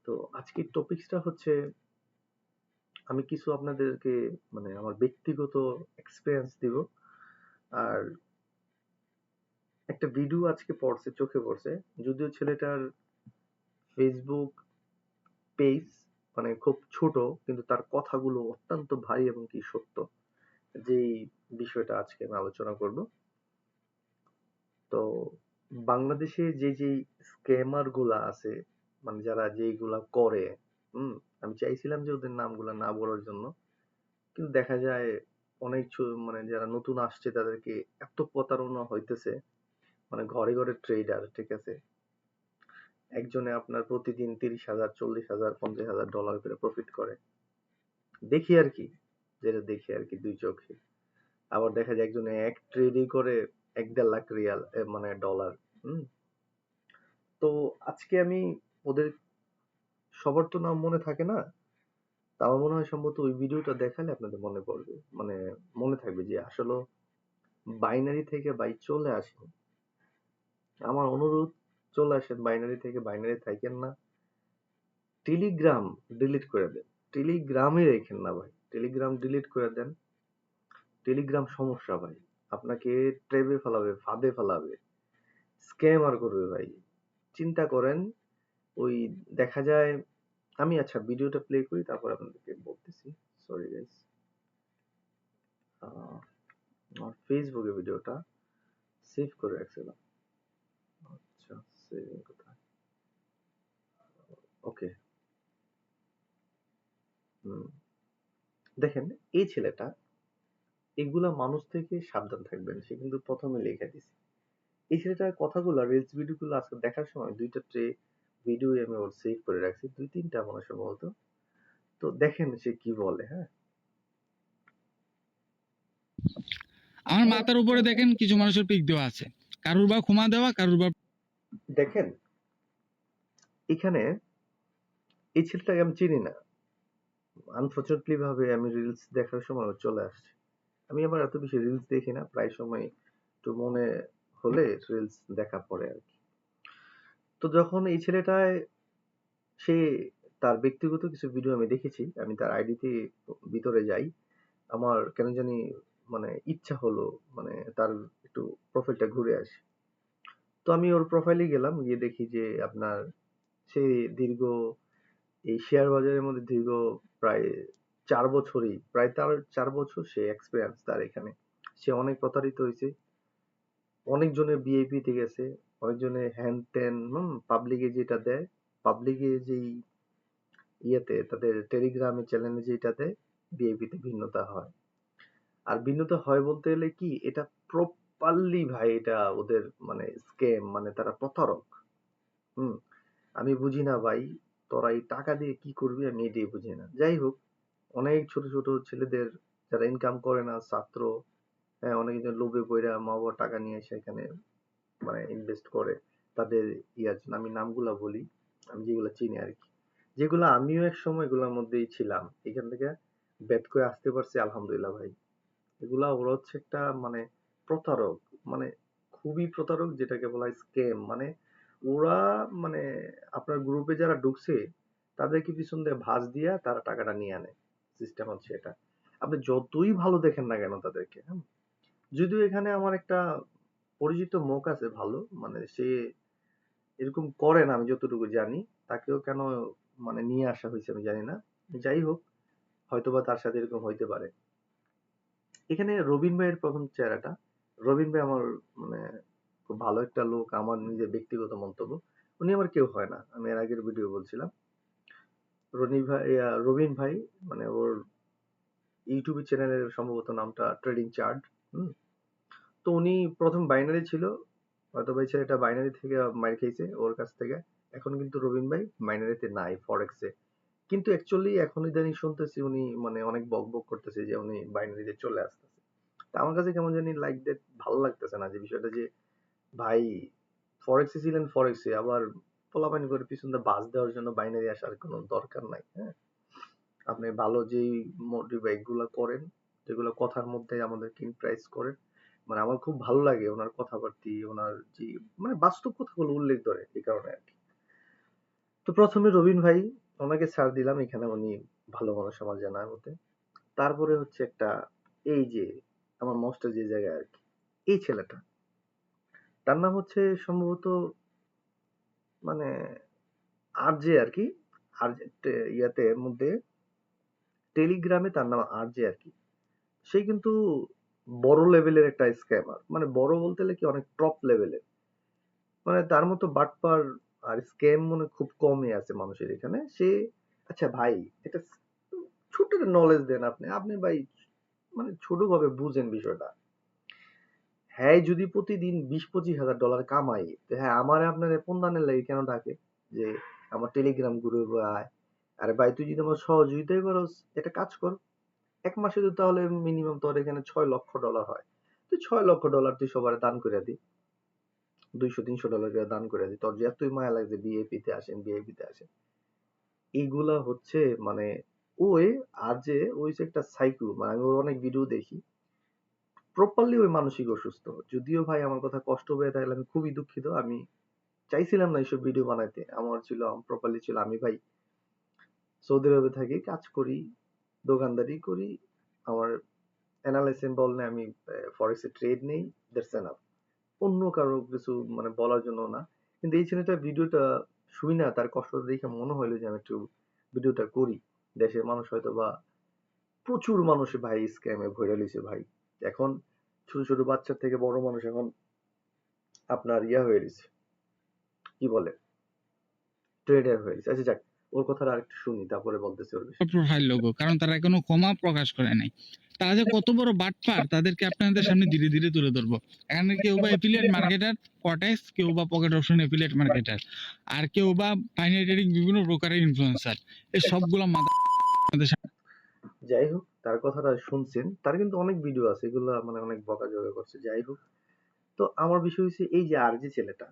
তো আজকের টপিকসটা হচ্ছে আমি কিছু আপনাদেরকে মানে আমার ব্যক্তিগত এক্সপেরিয়েন্স দিব। আর একটা ভিডিও আজকে পড়ছে, চোখে পড়ছে। যদিও ছেলেটার ফেসবুক পেজ মানে খুব ছোট, কিন্তু তার কথাগুলো অত্যন্ত ভারী এবং কি সত্য। যেই বিষয়টা আজকে আমি আলোচনা করব। তো বাংলাদেশে যে স্ক্যামার গুলা আছে, মানে যারা যেইগুলা করে, হুম, আমি চাইছিলাম যে ওদের নামগুলা না বলার জন্য, কিন্তু দেখা যায় অনেক মানে যারা নতুন আসছে তাদেরকে এত প্রতারণা হইতেছে। মানে ঘরে ঘরে ট্রেডার, ঠিক আছে, একজনে আপনার প্রতিদিন 30,000 40,000 $50,000 করে প্রফিট করে। দেখি আর কি, যেটা দেখি আর কি দুই চোখে। আবার দেখা যায় একজনে এক ট্রেডই করে 1-1.5 লাখ রিয়াল মানে ডলার। হুম। তো আজকে আমি ওদের সবার তো নাম মনে থাকে না। তা আমার মনে হয় সম্ভবত ওই ভিডিওটা দেখালে আপনাদের মনে পড়বে, মানে মনে থাকবে যে আসলে বাইনারি থেকে ভাই চলে আসেন। আমার অনুরোধ, চলে আসেন বাইনারি থেকে, বাইনারি থাকেন না। টেলিগ্রাম ডিলিট করে দেন, টেলিগ্রামে রেখেন না ভাই, টেলিগ্রাম ডিলিট করে দেন। টেলিগ্রাম সমস্যা ভাই, আপনাকে ট্রেবে ফেলাবে, ফাঁদে ফেলাবে, স্ক্যামার করবে ভাই। চিন্তা করেন, ওই দেখা যায়, আমি আচ্ছা ভিডিওটা প্লে করি তারপর আপনাদেরকে বলতেছি। সরি গাইস, আমার ফেসবুকে ভিডিওটা সেভ করে রাখছিলাম। আচ্ছা, সেভিং কোথায়? ওকে। হুম, দেখেন এই ছেলেটা, এগুলা মানুষ থেকে সাবধান থাকবেন, সে কিন্তু প্রথমে লিখে দিছে। এই ছেলেটার কথাগুলো, রিলস ভিডিওগুলো আজকে দেখার সময় দুইটা ভিডিও আমি ওর সেভ করে রাখছি, 2-3টা মনে হয় সম্ভবত। তো দেখেন সে কি বলে। হ্যাঁ, আমার মাথার উপরে দেখেন কিছু মানুষের পিক দেওয়া আছে, কারুর বা ক্ষমা দেওয়া, কারুর বা দেখেন এখানে এই ছেলেটাকে আমি চিনি না। আনফরচুনেটলি ভাবে আমি রিলস দেখার সময় ও চলে আসছে। আমি আবার এত বেশি রিলস দেখি না, প্রায় সময় একটু মনে হলে রিলস দেখা পড়ে আর কি। তো যখন এই ছেলেটায়, সে তার ব্যক্তিগত কিছু ভিডিও আমি দেখেছি, আমি তার আইডিতে ভিতরে যাই, আমার কেন জানি মানে ইচ্ছা হলো মানে তার একটু প্রোফাইলটা ঘুরে আসি। তো আমি ওর প্রোফাইলে গেলাম, গিয়ে দেখি যে আপনার সে দীর্ঘ এই শেয়ার বাজারের মধ্যে দীর্ঘ প্রায় 4 বছরই, প্রায় তার 4 বছর সে এক্সপিরিয়েন্স তার এখানে। সে অনেক প্রতারিত হয়েছে, অনেকজনের ভিআইপি তে গেছে, অনেকজনের হ্যান ত্যান, পাবলিকে যেটা দেয়, পাবলিকে যেই ইয়েতে তাদের টেলিগ্রামে চ্যানেলে যেটা দেয়, ভিআইপি তে ভিন্নতা হয়। আর ভিন্নতা হয় বলতে গেলে কি, এটা প্রপারলি ভাই, এটা ওদের মানে স্ক্যাম, মানে তারা প্রতারক। হুম, আমি বুঝি না ভাই, তোরা এই টাকা দিয়ে কি করবি আমি এটাই বুঝি না। যাই হোক, অনেক ছোট ছোট ছেলেদের যারা ইনকাম করে না, ছাত্র, হ্যাঁ, অনেকজন লোভে পইড়া মা বাবার টাকা নিয়ে এসে এখানে মানে ইনভেস্ট করে তাদের ইয়ার জন্য। আমি নামগুলা বলি, আমি যেগুলো চিনি আর কি, যেগুলো আমিও এক সময় এগুলোর মধ্যেই ছিলাম, এখান থেকে বের করে আসতে পারছি আলহামদুলিল্লাহ ভাই। এগুলা ওরা হচ্ছে একটা মানে প্রতারক, মানে খুবই প্রতারক, যেটাকে বলা হয় স্ক্যাম। মানে ওরা মানে আপনার গ্রুপে যারা ঢুকছে তাদেরকে পিছন দিয়ে ভাঁজ দিয়া তারা টাকাটা নিয়ে আনে। সিস্টেম হচ্ছে এটা। আপনি যতই ভালো দেখেন না কেন তাদেরকে, হ্যাঁ, যদিও এখানে আমার একটা পরিচিত মুখ আছে ভালো, মানে সে এরকম করে না আমি যতটুকু জানি। তাকেও কেন মানে নিয়ে আসা হয়েছে আমি জানি না। যাই হোক, হয়তোবা তার সাথে এরকম হইতে পারে। এখানে রবিন ভাইয়ের প্রথম চেহারাটা, রবিন ভাই আমার মানে খুব ভালো একটা লোক, আমার নিজের ব্যক্তিগত মন্তব্য। উনি আমার কেউ হয় না, আমি এর আগের ভিডিও বলছিলাম। রবিন ভাই মানে ওর ইউটিউব চ্যানেলের সম্ভবত নামটা ট্রেডিং চার্ট। হুম। তো উনি প্রথম বাইনারি ছিল, হয়তো ভাই ছেলেটা বাইনারি থেকে মাইর খেয়েছে ওর কাছ থেকে। এখন কিন্তু রবিন ভাই বাইনারিতে নাই, ফরেক্সে। কিন্তু অ্যাকচুয়ালি এখন ইদানিং শুনতেছি উনি মানে অনেক বক বক করতেছে যে উনি বাইনারিতে চলে আসতেছে। তা আমার কাছে কেমন জানি লাইক দ্যাট ভালো লাগতেছে না, যে বিষয়টা যে ভাই ফরেক্সে ছিলেন, ফরেক্সে আবার পোলাপানি করে পিছন দিয়ে বাস দেওয়ার জন্য বাইনারি আসার কোনো দরকার নাই। হ্যাঁ, আপনি ভালো যেই মোটিভেট গুলা করেন, যেগুলো কথার মধ্যে আমাদেরকে ইমপ্রেস করেন, মানে আমার খুব ভালো লাগে ওনার কথাবার্তি, ওনার যে মানে বাস্তব কথাগুলো উল্লেখ করে, এই কারণে আর কি। তো প্রথমে রবিন ভাই, ওনাকে ছাড় দিলাম, এখানে উনি ভালো মানুষ আমার জানার মতে। তারপরে হচ্ছে একটা, এই যে আমার মস্ত যে জায়গায় আর কি, এই ছেলেটা, তার নাম হচ্ছে সম্ভবত মানে আরজে আর কি, আরজে ইয়াতে মধ্যে টেলিগ্রামে তার নাম আরজে আর কি। সে কিন্তু বড় লেভেলের একটা স্ক্যামার, মানে বড় বলতে গেলে কি অনেক টপ লেভেলের, মানে তার মতো বাটপার আর স্ক্যাম মনে খুব কমই আছে মানুষের এখানে। সে, আচ্ছা ভাই, এটা ছোট নলেজ দেন আপনি, আপনি ভাই মানে ছোট ভাবে বুঝেন বিষয়টা। হ্যাঁ, যদি প্রতিদিন 20-25 হাজার ডলার কামাই, তো হ্যাঁ আমার আপনার পন্দানের লাগে কেন ডাকে যে আমার টেলিগ্রাম গ্রুপে আয়? আরে ভাই, তুই যদি আমার সহযোগিতাই করস, একটা কাজ কর, এক মাসে তো তাহলে মিনিমাম তোর এখানে $6 লক্ষ হয়। তুই $6 লক্ষ তুই সবার দান করে দি, $200-300 করে দান করে দি, তোর যে এতই মায়া লাগছে বিএপি তে আসেন, বিএপি তে আসেন। এইগুলা হচ্ছে মানে ওই, আর যে ওই যে একটা সাইকো, মানে আমি ওর অনেক ভিডিও দেখি, প্রপারলি ওই মানসিক অসুস্থ। যদিও ভাই আমার কথা কষ্ট পেয়ে থাকলে আমি খুবই দুঃখিত। আমি চাইছিলাম না এইসব ভিডিও বানাইতে, আমার ছিল প্রপারলি ছিল আমি ভাই সৌদি আরবে থাকি, কাজ করি, দোকানদারি করি, আমার অ্যানালাইসিস বললে আমি ফরেক্সে ট্রেড নেই, দ্যাটস এনাফ। অন্য কারো কিছু মানে বলার জন্য না। কিন্তু এই ছেলেটার ভিডিওটা শুই না, তার কষ্ট দেখে মনে হইলো যে আমি একটু ভিডিওটা করি। দেশের মানুষ হয়তো বা প্রচুর মানুষ ভাই স্ক্যামে ভরে লইছে ভাই। এখন ছোট ছোট বাচ্চার থেকে বড় মানুষ এখন আপনার ইয়া হয়ে গেছে, কি বলে, ট্রেডার হয়ে গেছে। আচ্ছা যাক, ওর কথাটা আরেকটু শুনি, তারপরে বলতেছি ওর বিষয়ে। প্রোফাইল লোগো, কারণ তারা এখনো ক্ষমা প্রকাশ করে নাই। তারা যে কত বড় বাটপার তাদেরকে আপনাদের সামনে ধীরে ধীরে তুলে ধরবো। এখানে কেউ বা এফিলিয়েট মার্কেটার কটেক্স, কেউ বা পকেট অপশন এফিলিয়েট মার্কেটার, আর কেউ বা বাইনারি ট্রেডিং বিভিন্ন প্রকারের ইনফ্লুয়েন্সার। এই সবগুলো আমাদের সামনে। যাই হোক, তার কথাটা শুনছেন, তার কিন্তু অনেক ভিডিও আছে, এগুলা মানে অনেক বকাঝকা করছে। যাই হোক, তো আমার বিষয় হচ্ছে এই যে আর যে ছেলেটা,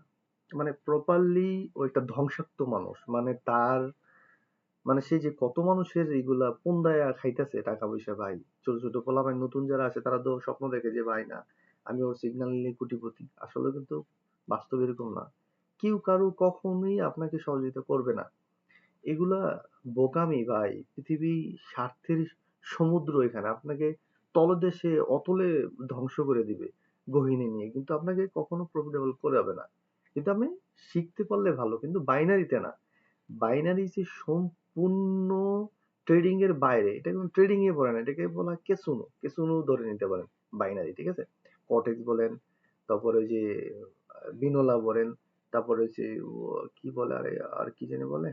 মানে প্রপারলি ও একটা ধ্বংসাত্মক মানুষ, মানে তার মানে সে যে কত মানুষের এইগুলা পুন্দায়া খাইতেছে টাকা পয়সা ভাই। ছোট ছোট পোলাপাইন নতুন যারা আছে তারা তো স্বপ্ন দেখে যে ভাই না, আমি ওর সিগন্যাল নিলে কোটিপতি। আসলে কিন্তু বাস্তব এরকম না। কেউ কারো কখনোই আপনাকে সহযোগিতা করবে না। এগুলা বোকামি ভাই। পৃথিবী স্বার্থের সমুদ্র, এখানে আপনাকে তলদেশে অতলে ধ্বংস করে দিবে গহীনে নিয়ে, কিন্তু আপনাকে কখনো প্রফিটেবল করাবে না। কিন্তু আপনি শিখতে পারলে ভালো, কিন্তু বাইনারিতে না। বাইনারি যে সম্পূর্ণ ট্রেডিং এর বাইরে, এটা কোনো ট্রেডিং এ পড়ে না, এটাকে বলা হয় কেসুনো, কেসুনো ধরে নিতে পারেন বাইনারি, ঠিক আছে? কটেক্স বলেন, তারপরে ওই যে বিনোলা বলেন, তারপরে হচ্ছে কি বলে, আরে আর কি জানি বলে,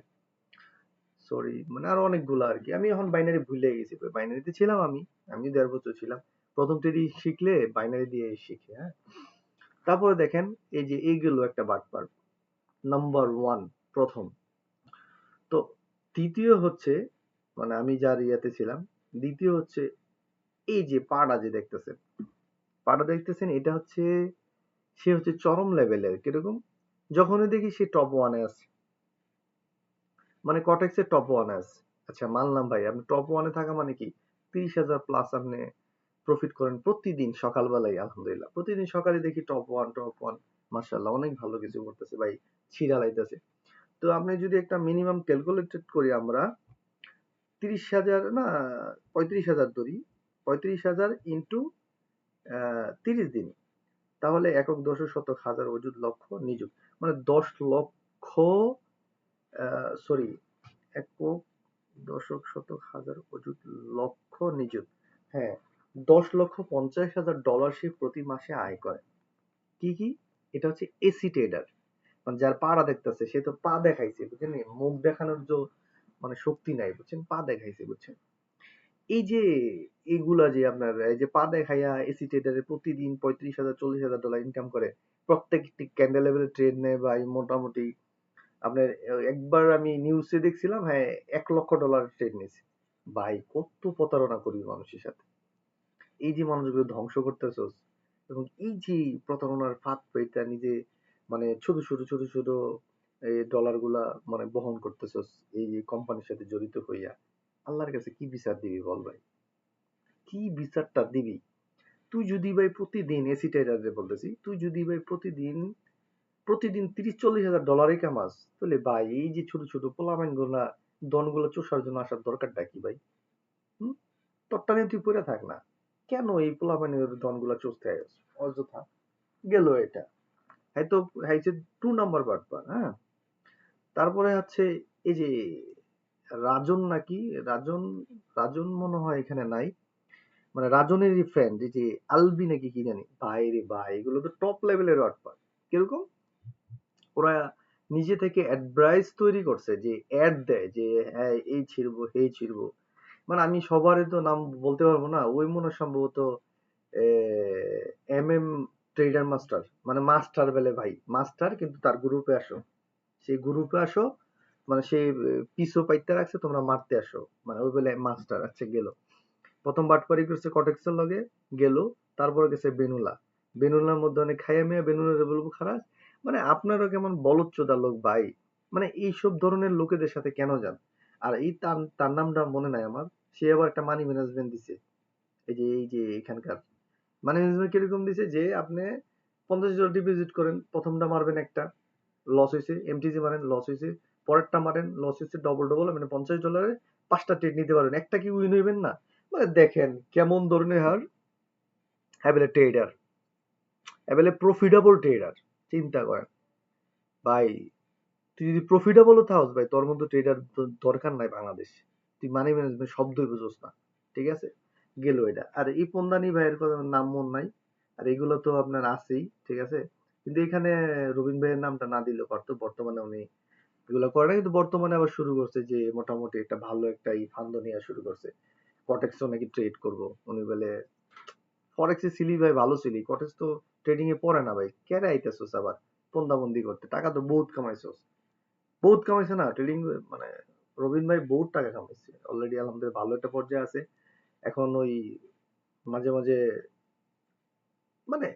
সরি, মানে আরো অনেকগুলো আর কি। আমি এখন বাইনারি ভুলে গেছি। বাইনারিতে ছিলাম আমি, আমি 1.5 বছর ছিলাম। প্রথম ট্রেডিং শিখলে বাইনারি দিয়ে শিখে, হ্যাঁ। তারপরে দেখেন এই যে এইগুলো একটা বাটপার, নাম্বার ওয়ান, প্রথম। তো তৃতীয় হচ্ছে, মানে আমি যার ইয়াতে ছিলাম, দ্বিতীয় হচ্ছে এই যে পাড়া যে দেখতেছেন, পাড়া দেখতেছেন, এটা হচ্ছে, সে হচ্ছে চরম লেভেলের। কিরকম? যখনই দেখি সে টপ ওয়ানে আছে, মানে কটেক্সের টপ ওয়ানে আছে। আচ্ছা মানলাম ভাই, আপনি টপ ওয়ানে থাকা মানে কি 30,000 প্লাস আপনি প্রফিট করেন প্রতিদিন সকালবেলায়, আলহামদুলিল্লাহ প্রতিদিন সকালে দেখি টপ ওয়ান, টপ ওয়ান, মার্শাল্লাহ অনেক ভালো কিছু করতেছে ভাই, ছিড়া লাইতেছে। তো আপনি যদি একটা মিনিমাম ক্যালকুলেটেড করি আমরা, 30,000 না, 35,000 ধরি, 35,000 ইন্টু 30 দিন, তাহলে একক দশক শতক হাজার অযুত লক্ষ নিযুত, মানে 10 লক্ষ, সরি, একক দশক শতক হাজার অযুত লক্ষ নিযুত, হ্যাঁ, $10,50,000 সে প্রতি মাসে আয় করে। কি কি? এটা হচ্ছে এসি ট্রেডার, মানে যার পাড়া দেখতেছে সে তো পা দেখাইছে, বুঝছেন? মুখ দেখানোর মানে শক্তি নাই, বুঝছেন? পা দেখাইছে, বুঝছেন? এই যে এগুলা যে আপনার এই যে পা দেখাইয়া এসি ট্রেডারে প্রতিদিন 35,000 $40,000 ইনকাম করে, প্রত্যেকটি ক্যান্ডেল লেভেলে ট্রেড নেয় ভাই, মোটামুটি আপনার একবার আমি নিউজে দেখছিলাম, হ্যাঁ, $1 লক্ষ ট্রেড নিয়েছে। ভাই কত প্রতারণা করবি মানুষের সাথে, এই যে মানুষগুলো ধ্বংস করতেছস, এবং এই যে প্রতারণার ফাঁদ পেতে নিজে মানে ছোট ছোট ছোট ছোট এই ডলার গুলা মানে বহন করতেছস, এই যে কোম্পানির সাথে জড়িত হইয়া, আল্লাহর কাছে কি বিচার দিবি বল ভাই? কি বিচারটা দিবি? তুই যদি ভাই প্রতিদিন এসি ট্রেডারে বলতেছি, তুই যদি ভাই প্রতিদিন প্রতিদিন 30-40 হাজার ডলারই কামাস, তাহলে ভাই এই যে ছোট ছোট পোলাপাইন গুলা ডন গুলা চষার জন্য আসার দরকারটা কি ভাই? হুম? তোরটা নিয়ে তুই পড়ে থাক না, কেন এই পোলাপাইনের ডন গুলা চষতে আইস অযথা? গেল এটা, হয়তো হয়েছে 2 নাম্বার বাটপার। হ্যাঁ, তারপরে হচ্ছে এই যে রাজন নাকি, রাজন, রাজন মনে হয় এখানে নাই, মানে রাজনেরই ফ্রেন্ড এই যে আলবি নাকি কি জানি, ভাই রে ভাই এগুলো তো টপ লেভেলের বাটপার। কিরকম? ওরা নিজে থেকে অ্যাডভাইস তৈরি করছে, যে অ্যাড দেয় যে হ্যাঁ এই ছিড়বো এই ছিড়বো, মানে আমি সবারই তো নাম বলতে পারবো না, ওই মনে হয় সম্ভবত MM ট্রেডার মাস্টার, মানে মাস্টার বেলে ভাই মাস্টার, কিন্তু তার গ্রুপে আসো, সেই গ্রুপে আসো, মানে সে পিসও পাইতে রাখছে তোমরা মারতে আসো, মানে ওই বেলে মাস্টার। আচ্ছা গেল, প্রথম বাটপারি করছে কটেক্সের লগে, গেল, তারপরে গেছে বেনুলা, বেনুলার মধ্যে অনেক খাইয়া মেয়া, বেনুলার বলবো খারাপ, মানে আপনারও কেমন বলদচোদা লোক ভাই, মানে এইসব ধরনের লোকেদের সাথে কেন যান? আর এই তার তার নামটা মনে নাই আমার, সে আবার একটা মানি ম্যানেজমেন্ট দিছে, এই যে এখানকার মানি ম্যানেজমেন্ট কিরকম দিছে, যে আপনি $50 ডিপোজিট করেন, প্রথমটা মারবেন একটা, লস হয়েছে, এমটিসি মারেন লস হয়েছে, পরেরটা মারেন লস হয়েছে, ডবল ডবল, মানে $50 5টা ট্রেড নিতে পারবেন, একটা কি উইন হইবেন না? মানে দেখেন কেমন ধরনের হার, এবেলে ট্রেডার, এবেলে প্রফিটেবল ট্রেডার, চিন্তা করেন ভাই, তুই যদি প্রফিটেবলও থাকস ভাই, তোর মতো ট্রেডার দরকার নাই বাংলাদেশ, তুই মানি ম্যানেজমেন্ট শব্দই বুঝোস না, ঠিক আছে? গেল এটা। আর এই পন্দানি ভাইয়ের কথা নাম মন নাই, আর এগুলো তো আপনার আছেই, ঠিক আছে, কিন্তু এখানে রবিন ভাইয়ের নামটা না দিলেও পারতো, বর্তমানে উনি এগুলো করে না, কিন্তু বর্তমানে আবার শুরু করছে যে মোটামুটি একটা ভালো একটা ফান্ড নেওয়া শুরু করছে, কটেক্সও নাকি ট্রেড করবো উনি বলে, ফরেক্সে ছিলি ভাই ভালো ছিলি, কটেক্স তো ট্রেডিং এ পড়ে না ভাই, কেন আইতেছস আবার পন্দাবন্দি করতে? টাকা তো বহুত কামাইছস, বহুত কামাইছে না ট্রেডিং, মানে রবিন ভাই বহুত টাকা কামাইছে অলরেডি, আলহামদুলিল্লাহ ভালো একটা পর্যায়ে আছে। এখন ওই মাঝে মাঝে, মানে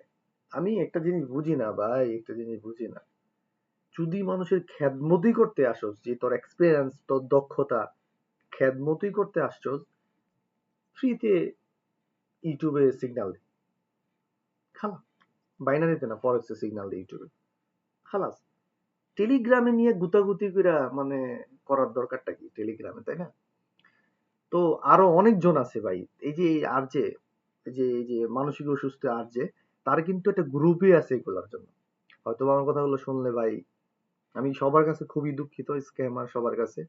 আমি একটা জিনিস বুঝি না ভাই, একটা জিনিস বুঝি না, যদি মানুষের খেদমতি করতে আসোস, যে তোর এক্সপিরিয়েন্স তোর দক্ষতা খেদমতি করতে আসছোস, ফ্রিতে ইউটিউবে সিগন্যাল দে, খালা, বাইনারিতে না, ফরেক্সে সিগন্যাল দে ইউটিউবে, খালাস। টেলিগ্রামে নিয়ে গুতাগুতি করে মানে করার দরকারটা কি টেলিগ্রামে, তাই না? তো আরো অনেকজন আছে ভাই, এই যে আর যে এই যে মানসিক অসুস্থ আর যে, তার কিন্তু একটা গ্রুপই আছে এগুলোর জন্য। হয়তো আমার কথাগুলো শুনলে ভাই, আমি সবার কাছে খুবই দুঃখিত, স্ক্যামার সবার কাছে,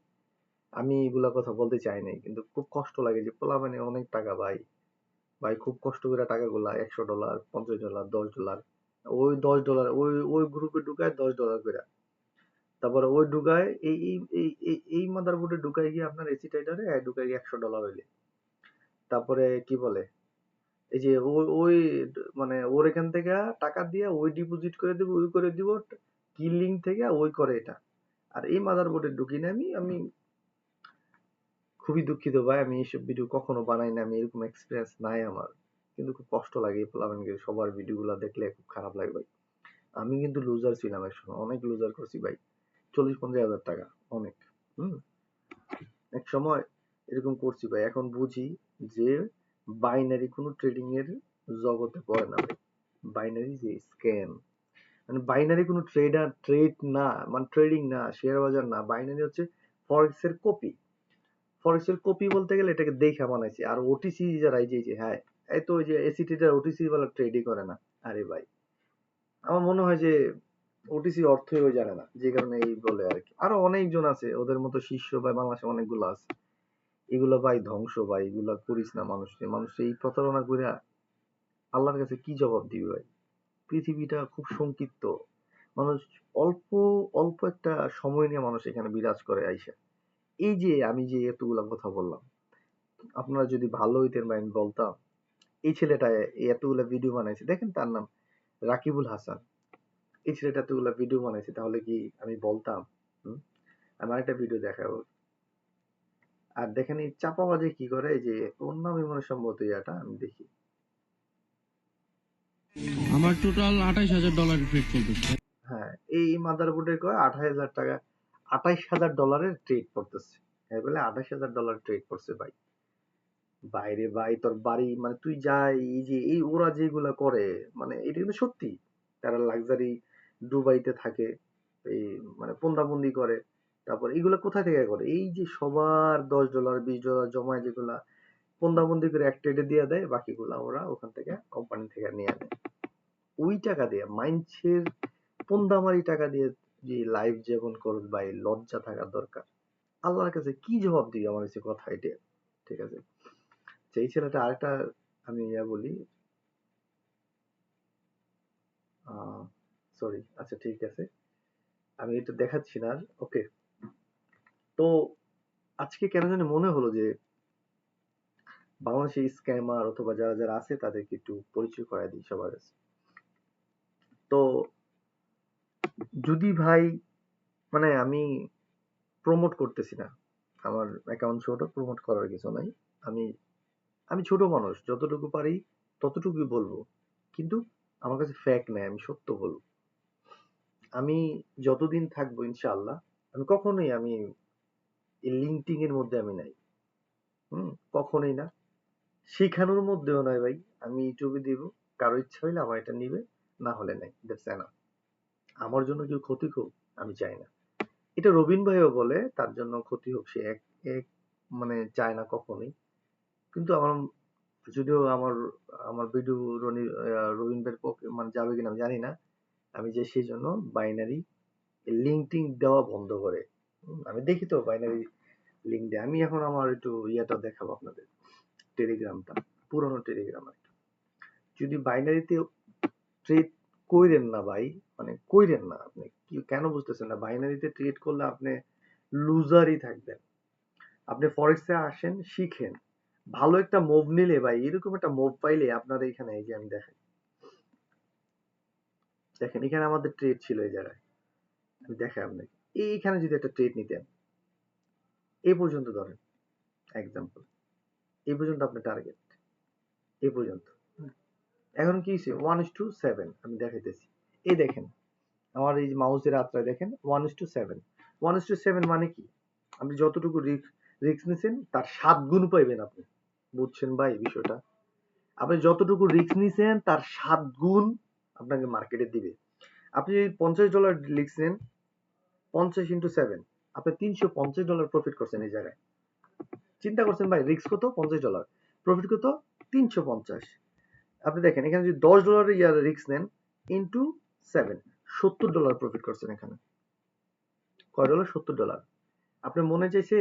আমি এগুলা কথা বলতে চাই নাই, কিন্তু খুব কষ্ট লাগে যে পোলা মানে অনেক টাকা ভাই, ভাই খুব কষ্ট করে টাকাগুলা $100, $50, $10, ওই $10 ওই ওই গ্রুপে ঢুকায় $10 করে, তারপরে ওই ঢুকায় এই মাদারবোর্ডে ঢুকায় গিয়ে আপনার এসি টাইটারে ঢুকায় গিয়ে $100 হইলে, তারপরে কি বলে, এই যে ওই ওই মানে ওর এখান থেকে টাকা দিয়ে ওই ডিপোজিট করে দিব, ওই করে দিব, কি লিঙ্ক থেকে ওই করে এটা। আর এই মাদারবোর্ডে ঢুকি না আমি খুবই দুঃখিত ভাই, আমি এইসব ভিডিও কখনো বানাই না, আমি এরকম এক্সপিরিয়েন্স নাই আমার, কিন্তু খুব কষ্ট লাগে এই পোলাপানকে সবার ভিডিও গুলা দেখলে খুব খারাপ লাগে ভাই। আমি কিন্তু লুজার ছিলাম এক সময়, অনেক লুজার করছি ভাই, 40-50 হাজার টাকা, অনেক। হুম, এক সময় এরকম করছি ভাই, এখন বুঝি যে বাইনারি কোনো ট্রেডিং এর জগতে পড়ে না ভাই, বাইনারি যে স্ক্যাম, মানে বাইনারি কোনো ট্রেড না, মানে ট্রেডিং না, শেয়ার বাজার না, বাইনারি হচ্ছে ফরেক্স এর কপি। ফরেক্স এর কপি বলতে গেলে এটাকে দেখা বানাইছে, আর ওটিসি যারা এই যে হ্যাঁ, এই তো ওই যে এসি ট্রেডার ওটিসি বলা ট্রেডই করে না। আরে ভাই, আমার মনে হয় যে ওটিসি অর্থই জানে না, যে কারণে এই বলে আর কি। আরো অনেকজন আছে ওদের মতো শিষ্য ভাই, বাংলাদেশে অনেকগুলো আছে, এগুলো ভাই ধ্বংস ভাই, এগুলা করিস না, মানুষকে মানুষকে এই প্রতারণা করে আল্লাহর কাছে কি জবাব দিবে ভাই? পৃথিবীটা খুব সংক্ষিপ্ত, মানুষ অল্প অল্প একটা সময় নিয়ে মানুষ এখানে বিরাজ করে আইসা। এই যে আমি যে এতগুলা কথা বললাম, আপনারা যদি ভালো হইতেন ভাই আমি বলতাম, এই ছেলেটা এই এতগুলা ভিডিও বানাইছে, দেখেন তার নাম রাকিবুল হাসান, এই ছেলেটা এতগুলা ভিডিও বানাইছে, তাহলে কি আমি বলতাম? হুম? আমার একটা ভিডিও দেখাবো। আর দেখেন এই চাপাবাজে কি করে, এই যে ওর নামে মনে হয় সম্ভবত ইয়াটা, আমি দেখি। আমার টোটাল $28,000 ট্রেড চলতেছে। হ্যাঁ, এই মাদারবোর্ডে কয় 28,000 টাকা, $28,000 ট্রেড করতেছে, হ্যাঁ বলে $28,000 ট্রেড করছে ভাই। বাইরে ভাই তোর বাড়ি, মানে তুই যাই এই যে এই ওরা যেগুলা করে, মানে এটা কিন্তু সত্যি, তারা লাক্সারি দুবাইতে থাকে, এই মানে পন্দাবন্দি করে, তারপর এগুলো কোথায় থেকে করে? এই যে সবার $10 $20 জমায় যেগুলা পন্দাবন্দি করে এক ট্রেডে দিয়ে দেয়, বাকিগুলা ওরা ওখান থেকে কোম্পানি থেকে নিয়ে নেয়। ওই টাকা দিয়ে মাইনছের পন্দামারি টাকা দিয়ে যে লাইফ জীবন করবে ভাই, লজ্জা থাকার দরকার। আল্লাহর কাছে কি জবাব দিই? আমার কাছে কথা এটা, ঠিক আছে? সেই ছেলেটা আরেকটা আমি বলি, সরি, আচ্ছা ঠিক আছে, আমি এটা দেখাচ্ছি না আর। ওকে, তো আজকে কেন জানি মনে হলো যে বাংলাদেশে স্ক্যামার অথবা যারা যারা আছে তাদেরকে একটু পরিচয় করায় দিই সবার কাছে। তো যদি ভাই, মানে আমি প্রমোট করতেছি না, আমার অ্যাকাউন্ট ছোট, প্রমোট করার কিছু নাই। আমি আমি ছোট মানুষ, যতটুকু পারি ততটুকুই বলবো, কিন্তু আমার কাছে ফ্যাক্ট নাই, আমি সত্য বলবো। আমি যতদিন থাকবো ইনশাআল্লাহ, আমি কখনোই আমি এই লিঙ্কডিন এর মধ্যে আমি নাই। কখনোই না, শেখানোর মধ্যেও নাই ভাই। আমি ইউটিউবে দিব, কারো ইচ্ছা হইলে আমার এটা নিবে, না হলে নাই, দ্যাটস এনাফ। আমার জন্য কেউ ক্ষতি হোক আমি চাই না। এটা রবিন ভাইও বলে তার জন্য ক্ষতি হোক, সে এক এক মানে চায় না কখনোই। কিন্তু আমার, যদিও আমার আমার ভিডিও রবিন ভাইয়ের পক্ষে মানে যাবে কিনা আমি জানি না। আমি যে সেই জন্য বাইনারি লিঙ্ক টিঙ্ক দেওয়া বন্ধ করে। আমি দেখি তো বাইনারি লিঙ্ক দেয়। আমি এখন আমার একটু ইয়েটা দেখাবো আপনাদের, টেলিগ্রামটা, পুরনো টেলিগ্রাম আর কি। যদি বাইনারিতে ট্রেড কইরেন না ভাই, মানে কইরেন না, আপনি কি কেন বুঝতেছেন না? বাইনারিতে ট্রেড করলে আপনি লুজারই থাকবেন। আপনি ফরেক্সে আসেন, শিখেন, ভালো একটা মুভ নিলে ভাই, এরকম একটা মুভ পাইলে আপনার এখানে, এই যে আমি দেখাই, দেখেন এখানে আমাদের ট্রেড ছিল এই জায়গায়, আমি দেখাই আপনাকে। এইখানে যদি একটা ট্রেড নিতেন, এই পর্যন্ত ধরেন, এক্সাম্পল, এই পর্যন্ত আপনার টার্গেট, এই পর্যন্ত। এখন কি হয়েছে? 1:7, আমি দেখাইতেছি। এই দেখেন আমার এই মাউসের আত্রায় দেখেন 1:7। 1:7 মানে কি? আপনি যতটুকু রিস্ক নিছেন তার 7 গুণ পাইবেন আপনি। বুঝছেন ভাই বিষয়টা? আপনি যতটুকু রিস্ক নিছেন তার 7 গুণ আপনাকে মার্কেটে দিবে। আপনি যদি $50 রিস্ক নেন, 50 ইন্টু 7, আপনি $350 প্রফিট করছেন এই জায়গায়। চিন্তা করছেন ভাই, রিস্ক কত? $50, প্রফিট কত? 350। আপনি দেখেন এখানে যদি $10 ইয়ার রিস্ক নেন ইন্টু 7, $70 প্রফিট করছেন এখানে। কয় ডলার? $70। আপনার মনে চাইছে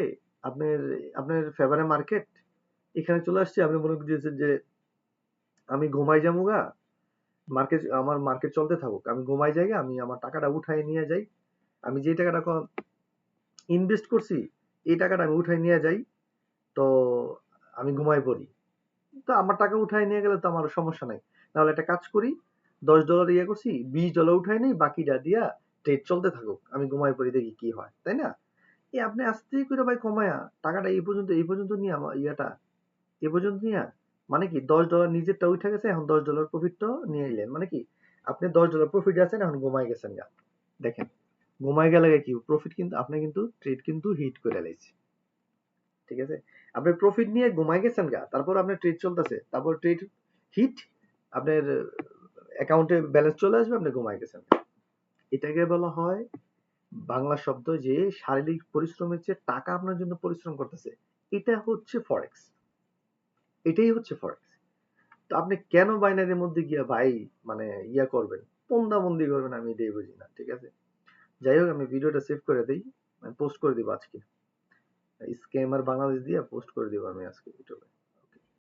আপনার আপনার ফেভারে মার্কেট এখানে চলে আসছে, আপনি মনে করছেন যে আমি ঘুমাই যামুগা, মার্কেট আমার মার্কেট চলতে থাকুক, আমি ঘুমাই যাই, আমি আমার টাকাটা উঠাই নিয়ে যাই, আমি যে টাকাটা ইনভেস্ট করছি এই টাকাটা আমি উঠাই নিয়ে যাই, তো আমি ঘুমাই পড়ি, তো আমার টাকা উঠাই নিয়ে গেলে তো আমার সমস্যা নাই। তাহলে একটা কাজ করি, $10 ইয়ে করছি, $20 উঠাই নেই, বাকিটা দিয়া ট্রেড চলতে থাকুক, আমি ঘুমাই পড়ি, দেখি কি হয়, তাই না? আপনি আস্তে করে ভাই কমায়া টাকাটা এই পর্যন্ত নিয়ে আমার ইয়াটা এই পর্যন্ত নিয়ে, মানে কি $10 নিজেরটা উঠে গেছে, এখন $10 প্রফিটটা নিয়ে এলেন, মানে কি আপনি $10 প্রফিট আছেন, এখন ঘুমাই গেছেন গা। দেখেন ঘুমাই গেলে কি প্রফিট, কিন্তু আপনি কিন্তু ট্রেড কিন্তু হিট করে লাইছে, ঠিক আছে? আপনি প্রফিট নিয়ে ঘুমাই গেছেন গা, তারপর আপনার ট্রেড চলতেছে, তারপর ট্রেড হিট, আপনার অ্যাকাউন্টে ব্যালেন্স চলে আসবে, আপনি ঘুমাই গেছেন। এটাকে বলা হয় বাংলা শব্দ যে শারীরিক পরিশ্রমের চেয়ে টাকা আপনার জন্য পরিশ্রম করতেছে, এটা হচ্ছে ফরেক্স, এটাই হচ্ছে ফরেক্স। তো আপনি কেন বাইনারির মধ্যে গিয়া ভাই মানে ইয়া করবেন, পন্দাবন্দি করবেন, আমি এটাই বুঝি না, ঠিক আছে? যাই হোক, আমি ভিডিওটা সেভ করে দিই, পোস্ট করে দিব আজকে, স্ক্যামার বাংলাদেশ দিয়ে পোস্ট করে দিব আমি আজকে ইউটিউবে।